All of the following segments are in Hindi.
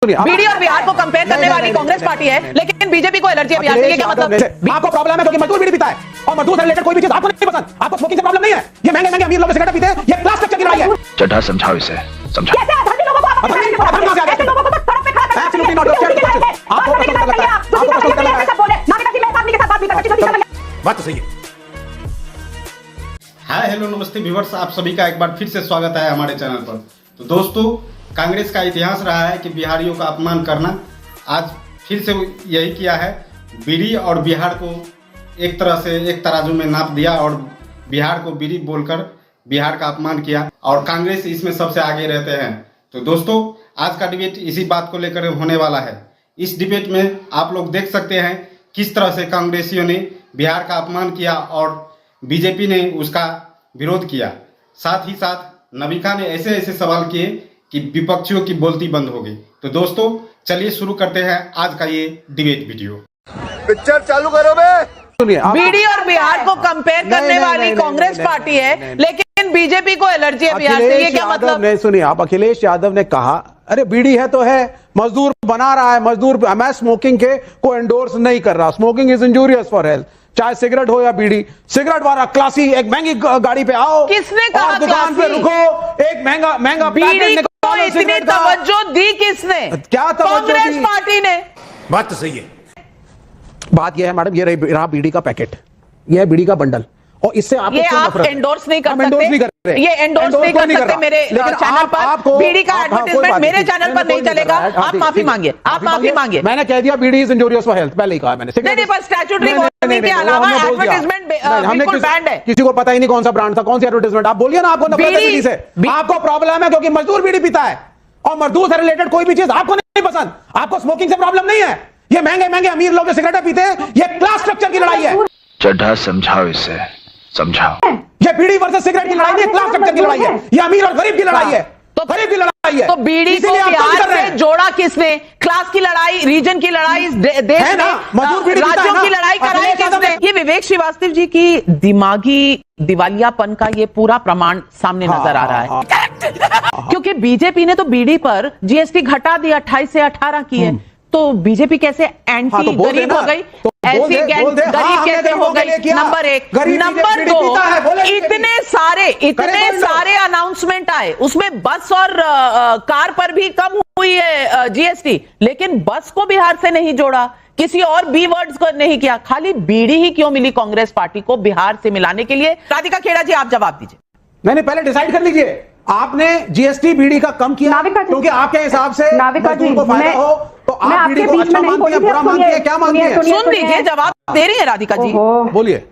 बीडी और बिहार को कंपेयर करने वाली कांग्रेस पार्टी है, लेकिन बीजेपी को एलर्जी है बिहार से। ये क्या मतलब? आपको प्रॉब्लम है क्योंकि मजदूर बीड़ी पीता है और मजदूर से रिलेटेड कोई भी चीज आपको नहीं पसंद। आपको स्मोकिंग से प्रॉब्लम नहीं है। ये महंगे महंगे अमीर लोग सिगरेट पीते हैं, ये क्लास स्ट्रक्चर की लड़ाई है। चड्ढा समझाओ इसे, समझाओ। कैसे अधर्मी लोगों को आप अधर्मी लोगों को तो सड़क पे खड़ा करके Absolutely not. आपको प्रश्न लगता है, आपको प्रश्न लगता है। सब बोले नाविका जी, मैं इस आदमी के साथ बात नहीं कर सकती। बात तो सही है। हाय हेलो नमस्ते व्यूअर्स, आप सभी का एक बार फिर से स्वागत है हमारे चैनल पर। तो दोस्तों, कांग्रेस का इतिहास रहा है कि बिहारियों का अपमान करना। आज फिर से यही किया है। बीड़ी और बिहार को एक तरह से एक तराजू में नाप दिया और बिहार को बीड़ी बोलकर बिहार का अपमान किया, और कांग्रेस इसमें सबसे आगे रहते हैं। तो दोस्तों, आज का डिबेट इसी बात को लेकर होने वाला है। इस डिबेट में आप लोग देख सकते हैं किस तरह से कांग्रेसियों ने बिहार का अपमान किया और बीजेपी ने उसका विरोध किया। साथ ही साथ नविका ने ऐसे ऐसे सवाल किए कि विपक्षियों की बोलती बंद हो गई। तो दोस्तों, चलिए शुरू करते हैं आज का ये डिबेट वीडियो। पिक्चर चालू करो बे। बीडी और बिहार को कंपेयर करने वाली कांग्रेस पार्टी है, लेकिन बीजेपी को एलर्जी है बिहार से। ये क्या मतलब? नहीं सुनिए, आप अखिलेश यादव ने कहा अरे बीड़ी है तो है, मजदूर बना रहा है, मजदूर। मैं स्मोकिंग के को एंडोर्स नहीं कर रहा। Smoking is injurious for health, चाहे सिगरेट हो या बीड़ी। सिगरेट वाला क्लासी एक महंगी गाड़ी पे आओ, किसने कहा और दुकान पे रुको, एक महंगा महंगा बीड़ी को इतनी तवज्जो दी किसने? क्या तवज्जो दी? कांग्रेस पार्टी ने। बात तो सही है। बात यह है मैडम, ये रहा बीड़ी का पैकेट, ये है बीड़ी का बंडल, और इससे आपको ये आप एंडोर्स नहीं कर सकते। ये एंडोर्स नहीं कर सकते मेरे चैनल पर। बीड़ी का एडवर्टाइजमेंट मेरे चैनल पर नहीं चलेगा। आप माफी मांगिए, आप माफी मांगिए। मैंने कह दिया बीड़ी इज इंजूरियस फॉर हेल्थ, पहले ही कहा मैंने। नहीं, पर स्टैट्यूटरी वार्निंग के अलावा एडवर्टाइजमेंट बिल्कुल बैंड है। किसी को पता ही नहीं कौन सा ब्रांड था, कौन सी एडवर्टाइजमेंट। आप बोलिए ना, आपको नफरत है बीड़ी से। आपको प्रॉब्लम है क्योंकि मजदूर बीड़ी पीता है और मजदूर से रिलेटेड कोई भी चीज आपको नहीं पसंद। आपको स्मोकिंग से प्रॉब्लम नहीं है। ये महंगे महंगे अमीर लोग जो सिगरेट पीते हैं, ये क्लास स्ट्रक्चर की लड़ाई है। चड्ढा समझाओ इसे, समझाओ। ये बीड़ी वर्सेस सिगरेट की लड़ाई नहीं, क्लास स्ट्रक्चर की लड़ाई है। ये अमीर और गरीब की लड़ाई है। तो गरीब की लड़ाई है। तो बीड़ी को बिहार से जोड़ा किसने? क्लास की लड़ाई, रीजन की लड़ाई, देश में राज्यों की लड़ाई कराई किसने? ये विवेक श्रीवास्तव जी की दिमागी दिवालियापन का ये पूरा प्रमाण सामने नजर आ रहा है। क्योंकि बीजेपी ने तो बीड़ी पर जीएसटी घटा दिया, 28 से 18 की है। तो बीजेपी कैसे एंटी गरीब हो गई? ऐसी गरीब कैसे हो गई? नंबर एक। नंबर दो, इतने सारे अनाउंसमेंट आए, उसमें बस और कार पर भी कम हुई है जीएसटी, लेकिन बस को बिहार से नहीं जोड़ा, किसी और बी वर्ड्स को नहीं किया। खाली बीड़ी ही क्यों मिली कांग्रेस पार्टी को बिहार से मिलाने के लिए? राधिका खेड़ा जी, आप जवाब दीजिए। मैंने पहले डिसाइड कर लीजिए। आपने जीएसटी बीड़ी का कम किया क्योंकि आपके हिसाब से मजदूर को फायदा हो, तो आप बीड़ी को अच्छा मानती है, बुरा मानती है, क्या मानती है? सुन लीजिए, जवाब दे रही है राधिका जी। बोलिए।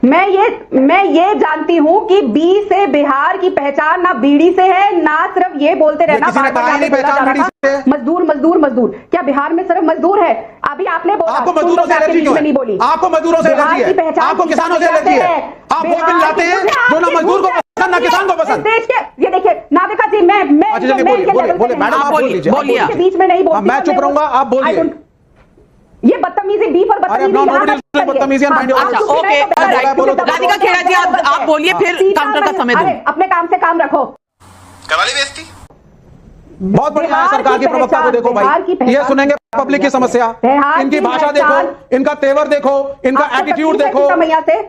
मैं ये जानती हूँ कि बी से बिहार की पहचान ना बीड़ी से है, ना सिर्फ ये बोलते रहना मजदूर मजदूर मजदूर। क्या बिहार में सिर्फ मजदूर है? अभी आपने बोला आपको मजदूरों से एलर्जी क्यों है? नहीं बोली। आपको मजदूरों से एलर्जी है, आपको किसानों से एलर्जी है। आप वो बिल लाते हैं जो ना मजदूर को पसंद ना किसान को पसंद। देश के ये देखिए नाविका जी, मैं बोलिए मैडम, आप बोलिए। बीच में नहीं बोलती, मैं चुप रहूंगा, आप बोलिए। ये बदतमीजी बी पर बदतमीजी। ओके, राधिका खेड़ा जी, आप बोलिए, फिर काउंटर का समय दूं। अपने काम से काम रखो। कवाली बेइज्जती। बहुत बढ़िया है। सरकार के प्रवक्ता को देखो भाई, ये सुनेंगे पब्लिक की समस्या। इनकी भाषा देखो, इनका तेवर देखो, इनका एटीट्यूड देखो।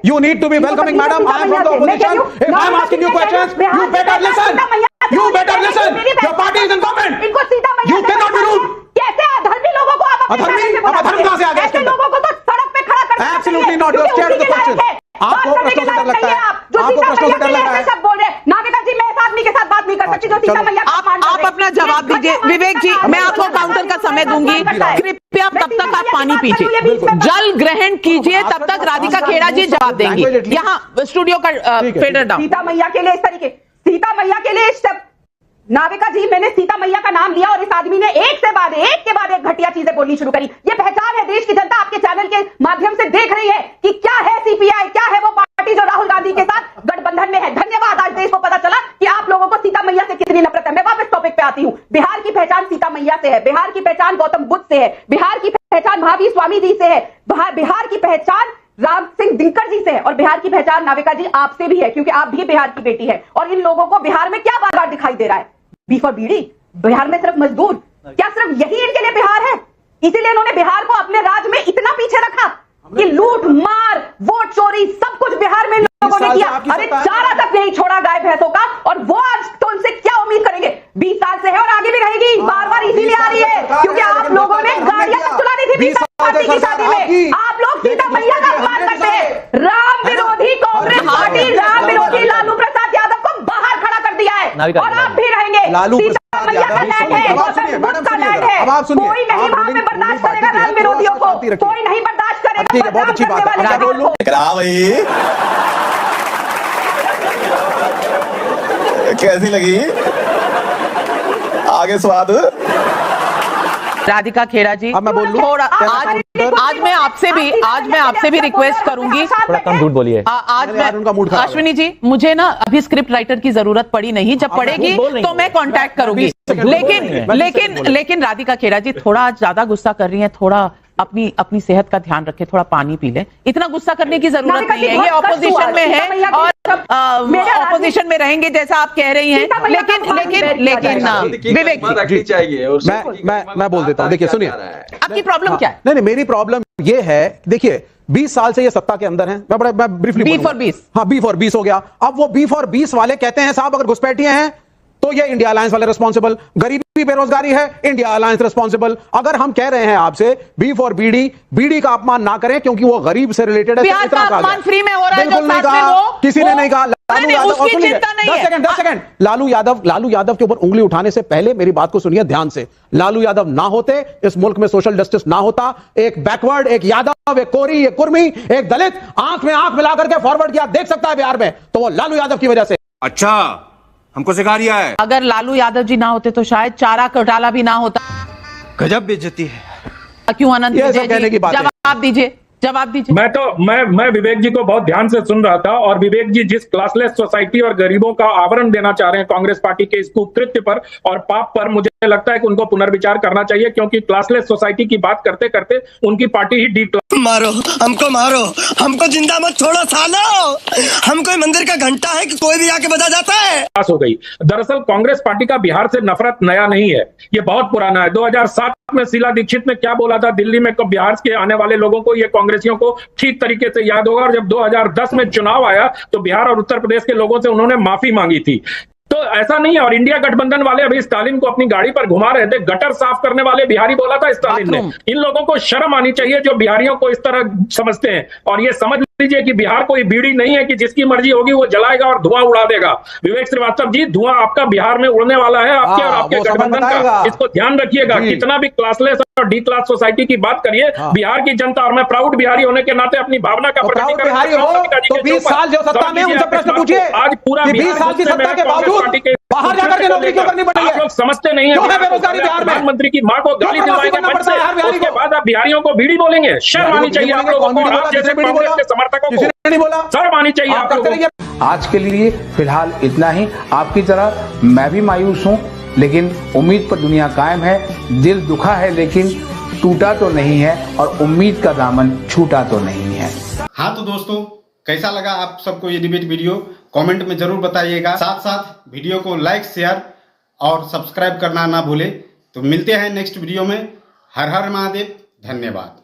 You need to be welcoming madam. I am from the opposition. If I am asking you questions, you better listen. You better listen. Your party is in government. You can not be rude. कैसे अधर्मी लोगों को आप अधर्मी कहां से आ गया? ऐसे लोगों को तो सड़क पे खड़ा कर सकते हैं। Absolutely not. You are scared of the question. आपको प्रश्नों से डर लगता है। आपको प्रश्नों से डर लगता है। सब बोल रहे हैं नाविका जी, मैं इस आदमी के साथ बात नहीं कर सकती जो सीता मैया। आप अपना जवाब दीजिए। विवेक जी, मैं आपको काउंटर का समय दूंगी। कृपया तब तक आप पानी पीजिए, जल ग्रहण कीजिए, तब तक राधिका खेड़ा जी जवाब देंगी। यहाँ स्टूडियो का फेडर डाउन। सीता मैया के लिए इस तरीके, सीता मैया के लिए इस नाविका जी, मैंने सीता मैया का नाम लिया और इस आदमी ने एक के बाद एक घटिया चीजें बोलनी शुरू करी। ये पहचान है, देश की जनता आपके चैनल के माध्यम से देख रही है कि क्या है सीपीआई, क्या है वो पार्टी जो राहुल गांधी के साथ गठबंधन में है। धन्यवाद, आज देश को पता चला कि आप लोगों को सीता मैया से कितनी नफरत है। मैं वापस टॉपिक पे आती हूँ। बिहार की पहचान सीता मैया से है, बिहार की पहचान गौतम बुद्ध से है, बिहार की पहचान महावीर स्वामी जी से है, बिहार की पहचान राम सिंह दिनकर जी से है, और बिहार की पहचान नाविका जी आपसे भी है, क्योंकि आप भी बिहार की बेटी है। और इन लोगों को बिहार में क्या बार बार दिखाई दे रहा है? बी फॉर बीड़ी। बिहार में सिर्फ मजदूर, क्या सिर्फ यही इनके लिए बिहार है? इसीलिए इन्होंने बिहार को अपने राज्य में इतना पीछे रखा कि लूट मार वोट चोरी सब कुछ बिहार में लोगों ने किया। अरे चारा तक नहीं छोड़ा गाय भैंसों का, और वो आज तो उनसे क्या उम्मीद करेंगे? 20 साल से है और आगे भी रहेगी। बार बार इसीलिए आ रही है क्योंकि आप लोगों ने गाड़ियां तक चुला दी थी 20 पार्टी की शादी में। आप लोग सीता मैया का अपमान करते हैं। राम विरोधी कांग्रेस पार्टी, राम विरोधी लालू प्रसाद यादव को बाहर खड़ा कर दिया है और आप भी रहेंगे। लालू सीता मैया का लैंड है, गौतम बुद्ध का लैंड है। कोई नहीं वहां पे बर्दाश्त करेगा राम विरोधियों को, कोई नहीं बर्दाश्त करेगा। ठीक है, बहुत अच्छी बात है। कैसी लगी आगे स्वाद? राधिका खेड़ा जी, अब मैं बोल लूं? थोड़ा आज मैं आपसे भी रिक्वेस्ट करूंगी, थोड़ा कम झूठ बोलिए। आज उनका मूड मैं खराब है। अश्विनी जी, मुझे ना अभी स्क्रिप्ट राइटर की जरूरत पड़ी नहीं, जब पड़ेगी तो मैं कांटेक्ट करूंगी। लेकिन राधिका खेड़ा जी थोड़ा ज्यादा गुस्सा कर रही हैं, थोड़ा अपनी सेहत का ध्यान रखें, थोड़ा पानी पी लें। इतना गुस्सा करने की जरूरत नहीं है। ये ऑपोजिशन में है और ऑपोजिशन में रहेंगे जैसा आप कह रही हैं। लेकिन विवेक चाहिए। मैं बोल देता हूं। देखिए सुनिए, आपकी प्रॉब्लम क्या है? नहीं मेरी प्रॉब्लम ये है, देखिए 20 साल से ये सत्ता के अंदर हैं। मैं ब्रीफली बी फॉर 20। हाँ, बी फॉर 20 हो गया। अब वो बी फॉर 20 वाले कहते हैं साहब अगर घुसपैठिए हैं तो ये इंडिया अलायंस वाले रिस्पॉन्सिबल, गरीबी बेरोजगारी है इंडिया अलायंस रिस्पॉन्सिबल। अगर हम कह रहे हैं आपसे बी फॉर बीडी का अपमान ना करें क्योंकि वो गरीब से रिलेटेड है, बिहार का अपमान फ्री में हो रहा है, बिल्कुल नहीं कहा, किसी ने नहीं कहा। लालू यादव, उसकी चिंता नहीं है। 10 सेकंड, लालू यादव के ऊपर उंगली उठाने से पहले मेरी बात को सुनिए ध्यान से। लालू यादव ना होते, इस मुल्क में सोशल जस्टिस ना होता। एक बैकवर्ड, एक यादव, एक कोरी, एक कुर्मी, एक दलित आंख में आंख मिलाकर के फॉरवर्ड किया देख सकता है बिहार में, तो वो लालू यादव की वजह से। अच्छा, हमको सिखा रिया है। अगर लालू यादव जी ना होते तो शायद चारा घोटाला भी ना होता। गजब बेइज्जती है। क्यों अनंत ये सब विजय कहने जी, की बात है। जवाब दीजिए। मैं विवेक जी को बहुत ध्यान से सुन रहा था, और विवेक जी जिस क्लासलेस सोसाइटी और गरीबों का आवरण देना चाह रहे हैं कांग्रेस पार्टी के इस कुकृत्य पर और पाप पर, मुझे लगता है कि उनको पुनर्विचार करना चाहिए, क्योंकि क्लासलेस सोसाइटी की बात करते करते उनकी पार्टी ही डी मारो, हमको जिंदा मत छोड़ो सालो। हम कोई मंदिर का घंटा है कि कोई भी आके बजा जाता है। पास हो गई। दरअसल कांग्रेस पार्टी का बिहार से नफरत नया नहीं है, ये बहुत पुराना है। 2007 में शीला दीक्षित ने क्या बोला था दिल्ली में, बिहार के आने वाले लोगों को, ये कांग्रेसियों को ठीक तरीके से याद होगा। और जब 2010 में चुनाव आया तो बिहार और उत्तर प्रदेश के लोगों से उन्होंने माफी मांगी थी। तो ऐसा नहीं है। और इंडिया गठबंधन वाले अभी स्टालिन को अपनी गाड़ी पर घुमा रहे थे, गटर साफ करने वाले बिहारी बोला था स्टालिन ने। इन लोगों को शर्म आनी चाहिए जो बिहारियों को इस तरह समझते हैं। और ये समझ लीजिए कि बिहार कोई बीड़ी नहीं है कि जिसकी मर्जी होगी वो जलाएगा और धुआं उड़ा देगा। विवेक श्रीवास्तव जी, धुआं आपका बिहार में उड़ने वाला है, आपके और आपके गठबंधन का। इसको ध्यान रखिएगा। कितना भी क्लासलेस और डी क्लास सोसाइटी की बात करिए, बिहार की जनता, और मैं प्राउड बिहारी होने के नाते अपनी भावना का प्रकटीकरण बिहारी हो तो 20 साल जो सत्ता में, उनसे प्रश्न पूछिए। आज पूरा 20 साल की सत्ता के बावजूद बाहर जाकर के नौकरी क्यों करनी पड़ रही है? आप लोग समझते नहीं है बेरोजगारी बिहार में। प्रधानमंत्री की मां को गाली दिलवाएंगे मंच से, उसके बाद आप बिहारियों को बीड़ी बोलेंगे। शर्म आनी चाहिए आप लोगों को। आप जैसे कांग्रेस के समर्थकों को नहीं बोला, शर्म आनी चाहिए आप लोगों को। आज के लिए फिलहाल इतना ही। आपकी तरह मैं भी मायूस हूं, लेकिन उम्मीद पर दुनिया कायम है। दिल दुखा है लेकिन टूटा तो नहीं है, और उम्मीद का दामन छूटा तो नहीं है। हाँ तो दोस्तों, कैसा लगा आप सबको ये डिबेट वीडियो? कमेंट में जरूर बताइएगा। साथ साथ वीडियो को लाइक, शेयर और सब्सक्राइब करना ना भूले। तो मिलते हैं नेक्स्ट वीडियो में। हर हर महादेव। धन्यवाद।